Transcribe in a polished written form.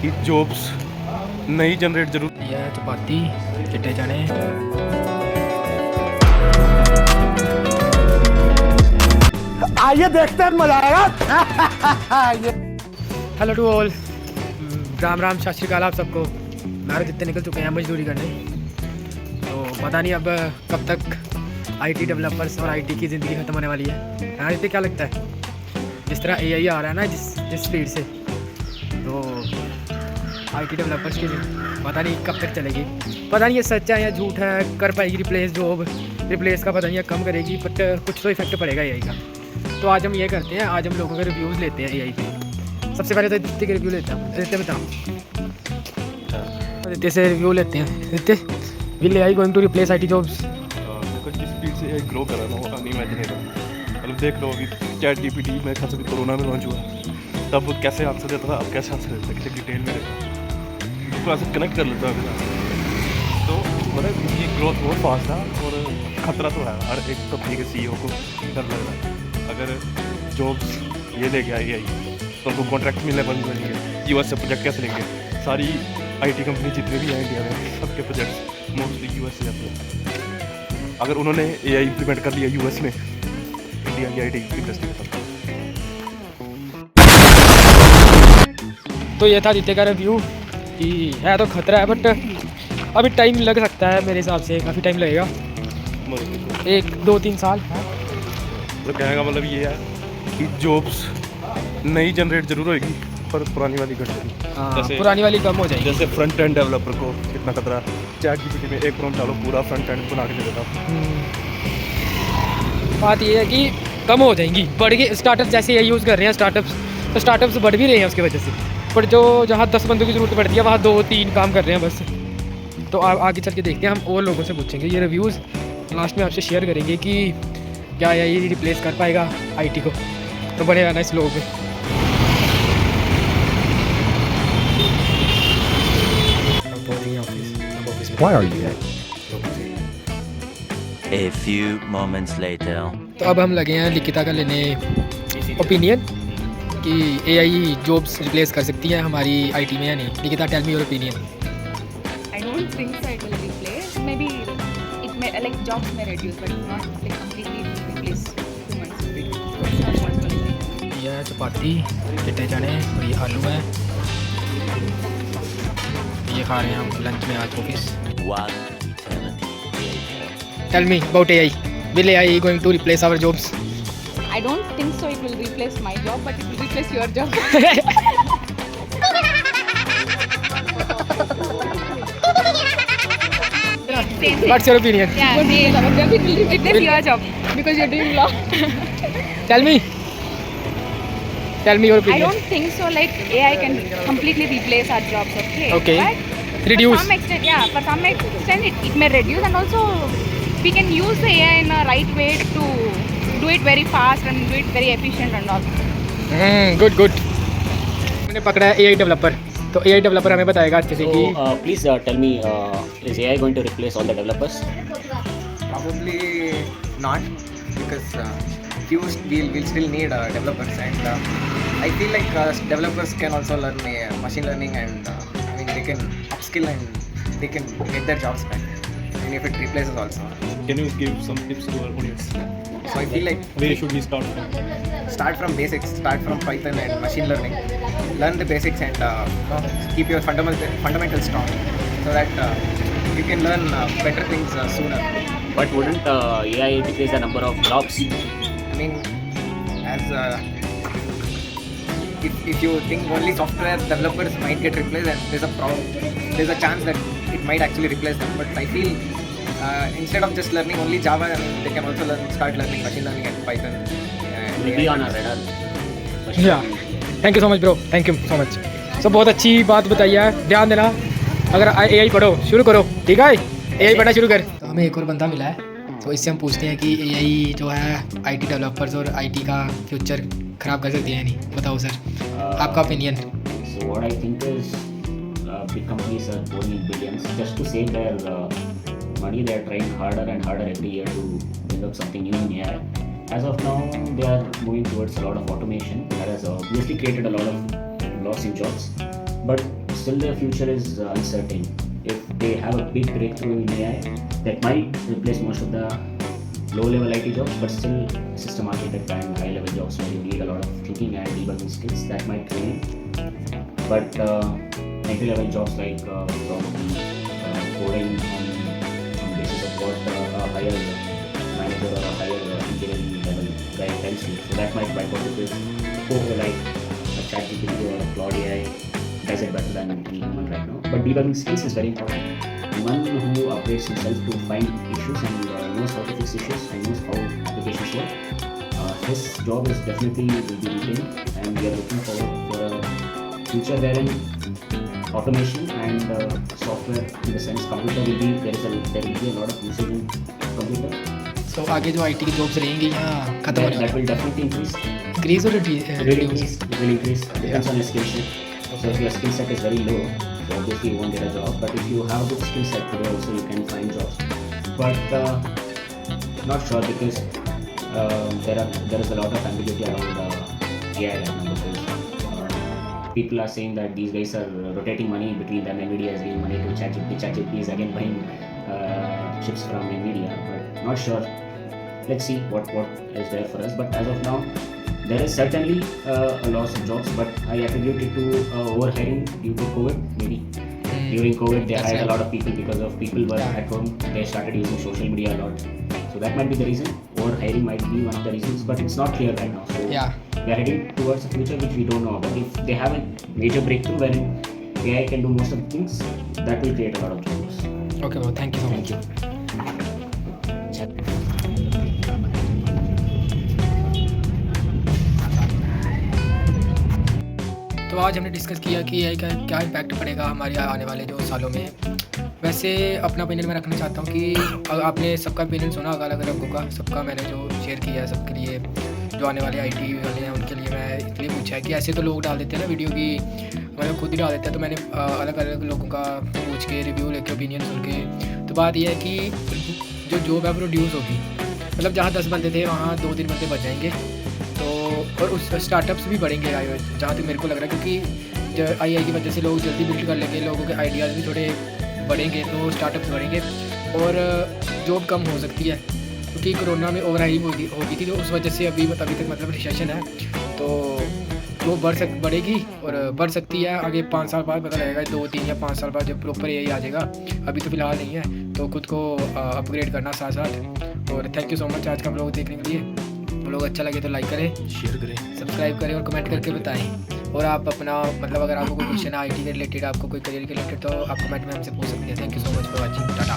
कि जॉब्स नई जनरेट जरूर। यह चपाती चिट्टे चने। आइए देखते हैं, मजा आएगा। Hello to all, Ram Ram Sat Shri अकाल आप सबको। मेरे जितने निकल चुके हैं मजदूरी करने, तो पता नहीं अब कब तक आईटी डेवलपर्स और आईटी की ज़िंदगी ख़त्म होने वाली है। यहाँ इतने क्या लगता है, जिस तरह एआई आ रहा है ना, जिस स्पीड से, तो आईटी डेवलपर्स की पता नहीं कब तक चलेगी। पता नहीं ये सच है या झूठ है, कर पाएगी रिप्लेस जॉब, रिप्लेस का पता नहीं, या कम करेगी, बट कुछ तो इफेक्ट पड़ेगा एआई का। तो आज हम ये करते हैं, आज हम लोगों के रिव्यूज़ लेते हैं एआई पे। सबसे पहले तो आदित्य के रिव्यू लेते हैं। आदित्य बताओ, आदित्य से रिव्यू लेते हैं। Aditya, will AI going to replace IT jobs? जिस स्पीड से एआई ग्रो कर रहा है ना, वो अनइमेजिनेबल। मतलब देख लो अभी चैट जीपीटी मेरे ख्याल से भी कोरोना में लॉन्च हुआ, तब कैसे आंसर देता था, अब कैसे आंसर देता है, कैसे डिटेल में देता है, उसको ऐसे कनेक्ट कर लेता है। तो मतलब इनकी ग्रोथ बहुत फास्ट है और ख़तरा तो है हर एक कंपनी के सीईओ को डर लग रहा है। अगर जॉब्स ये ले गया एआई तो उनको कॉन्ट्रैक्ट मिलने बंद हो जाएंगे। यूएस से प्रोजेक्ट कैसे लेंगे? सारी आईटी कंपनी जितने भी हैं इंडिया में, सबके प्रोजेक्ट्स मोस्टली यूएस से जाते हैं। अगर उन्होंने एआई इम्प्लीमेंट कर लिया यूएस में, इंडिया की आईटी इंडस्ट्री खत्म। तो ये था आदित्य का रिव्यू कि है तो खतरा है, बट अभी टाइम लग सकता है, मेरे हिसाब से काफ़ी टाइम लगेगा, 1-2-3 साल। तो कहने का मतलब ये है कि जॉब्स नई जनरेट जरूर होगी, पर पुरानी वाली घट जाएगी। पुरानी वाली कम हो जाएगी। जैसे फ्रंट एंड डेवलपर को कितना खतरा है, चैट जीपीटी में एक प्रॉम्प्ट डालो, पूरा फ्रंट एंड बना के दे देगा। बात ये है कि कम हो जाएंगी, बढ़ के स्टार्टअप जैसे ये यूज़ कर रहे हैं स्टार्टअप्स, तो स्टार्टअप्स बढ़ भी रहे हैं उसकी वजह से, पर जो जहाँ 10 बंदों की ज़रूरत पड़ती है वहाँ 2-3 काम कर रहे हैं बस। तो आगे चल के देखते हैं, हम और लोगों से पूछेंगे ये रिव्यूज़, लास्ट में आपसे शेयर करेंगे कि क्या ये रिप्लेस कर पाएगा आईटी को। तो बने रहना इस लोगों पे। Why are you here? A few moments later. तो अब हम लगे हैं लिखिता का लेने ओपिनियन कि एआई जॉब्स रिप्लेस कर सकती है हमारी आईटी में या नहीं। Likhita, tell me your opinion. I don't think so it will replace. Maybe it may like jobs may reduce, but not like completely replace humans. यह चपाती चिट्टे चने और ये आलू है, ये खा रहे हैं हम लंच में आज office. One eternity later. Tell me about AI, will AI going to replace our jobs? I don't think so it will replace my job, but it will replace your job. Same. What's your opinion? Yeah, it will replace your job because you're doing law. Tell me your I opinion. don't think so. Like AI can completely replace our jobs. Okay. But Reduce. For some extent, yeah. For some extent, it may reduce, and also we can use the AI in a right way to do it very fast and do it very efficient and all. Good. मैंने पकड़ा है AI developer, तो AI developer हमें बताएगा अच्छे से कि So, please tell me, is AI going to replace all the developers? Probably not, because we'll still need developers, and I feel like developers can also learn machine learning, and I mean they can upskill and they can get their jobs back, even if it replaces also. Can you give some tips to our audience? So I feel like Where should we start from? start from basics, start from Python and machine learning, learn the basics, and keep your fundamentals strong, so that you can learn better things sooner. But wouldn't AI decrease the number of jobs? I mean, as if you think only software developers might get replaced, and there's a chance that it might actually replace them. But I feel instead of just learning only Java, they can also start learning machine learning and Python. Will be on our radar. Yeah thank you so much bro, thank you so much. So बहुत अच्छी बात बताई है, ध्यान देना, अगर AI पढ़ो शुरू करो, ठीक है, एआई पढ़ना शुरू कर। तो हमें एक और बंदा मिला है, तो इससे हम पूछते हैं कि एआई जो है आईटी डेवलपर्स और आईटी का फ्यूचर ख़राब कर सकती है या नहीं। बताओ सर, आपका opinion. So what I think is, big companies are pouring in billions just to save their money. They are trying harder and harder every year to bring up something new in AI. As of now, they are moving towards a lot of automation that has obviously created a lot of loss in jobs. But still the future is uncertain. If they have a big breakthrough in AI, that might replace most of the low-level IT jobs, but still system architect and high-level jobs where you need a lot of thinking and debugging skills that might remain. But entry-level jobs like probably coding on basis of what a higher manager or a higher engineering level guy tells you. So that might wipe out because like a ChatGPT or a Claude AI does it better than any human right now. But debugging skills is very important. One who upgrades himself to find issues and knows how to fix issues and knows how applications work, his job is definitely will be retained, and we are looking forward for a future wherein automation and software, in the sense computer will be there will be a lot of usage in computer. तो आगे जो IT की jobs रहेंगी या खत्म होने That will definitely increase. Increase और It will increase. Depends on your skill set. So if your skill set is very low, so obviously you won't get a job. But if you have a good skill set today, also you can find jobs. But not sure because there is a lot of ambiguity around AI right now, because people are saying that these guys are rotating money between them. Nvidia is giving money to ChatGPT. ChatGPT is again buying chips from Nvidia. But not sure. Let's see what is there for us. But as of now, there is certainly a loss of jobs, but I attribute it to overhiring due to COVID. Maybe during COVID they That's hired right. a lot of people because of people were at home. They started using social media a lot, so that might be the reason. Overhiring might be one of the reasons, but it's not clear right now. So Yeah. we are heading towards a future which we don't know about. If they have a major breakthrough wherein AI can do most of the things, that will create a lot of jobs. Okay bro, thank you so Thank much. you. तो आज हमने discuss किया कि AI का क्या impact पड़ेगा हमारे आने वाले जो सालों में। वैसे अपना ओपिनियन मैं रखना चाहता हूँ कि आपने सबका ओपिनियन सुना होगा अलग अलग लोगों का, सबका मैंने जो शेयर किया है सबके लिए, जो आने वाले IT वाले हैं उनके लिए मैं इसलिए पूछा है कि ऐसे तो लोग डाल देते हैं ना वीडियो की, मतलब खुद ही डाल देते हैं। तो मैंने अलग अलग लोगों का पूछ के रिव्यू लेके ओपिनियन सुन के, तो बात यह है कि जो जॉब है प्रोड्यूस होगी, मतलब जहाँ 10 बंदे थे वहाँ 2-3 बंदे बच जाएंगे। तो और उस स्टार्टअप्स भी बढ़ेंगे जहाँ तक मेरे को लग रहा है, क्योंकि जो AI की वजह से लोग जल्दी बिल्ड कर लेंगे, लोगों के आइडियाज़ भी थोड़े बढ़ेंगे, तो स्टार्टअप्स बढ़ेंगे और जॉब कम हो सकती है, क्योंकि कोरोना में ओवर हायरिंग होगी थी, तो उस वजह से अभी तक मतलब रिसेशन है, तो वो बढ़ेगी और बढ़ सकती है। आगे 5 साल बाद पता लगेगा, 2-3 या 5 साल बाद जब प्रॉपर AI आ जाएगा, अभी तो फ़िलहाल नहीं है। तो खुद को अपग्रेड करना साथ साथ। और थैंक यू सो मच आज का व्लॉग देखने के लिए। व्लॉग अच्छा लगे तो लाइक करें, शेयर करें, सब्सक्राइब करें और कमेंट करके बताएं। और आप अपना मतलब अगर आपको कोई क्वेश्चन है IT के रिलेटेड, आपको कोई करियर के रिलेटेड, तो आप कमेंट में हमसे पूछ सकते हैं। Thank you so much for watching. Tata.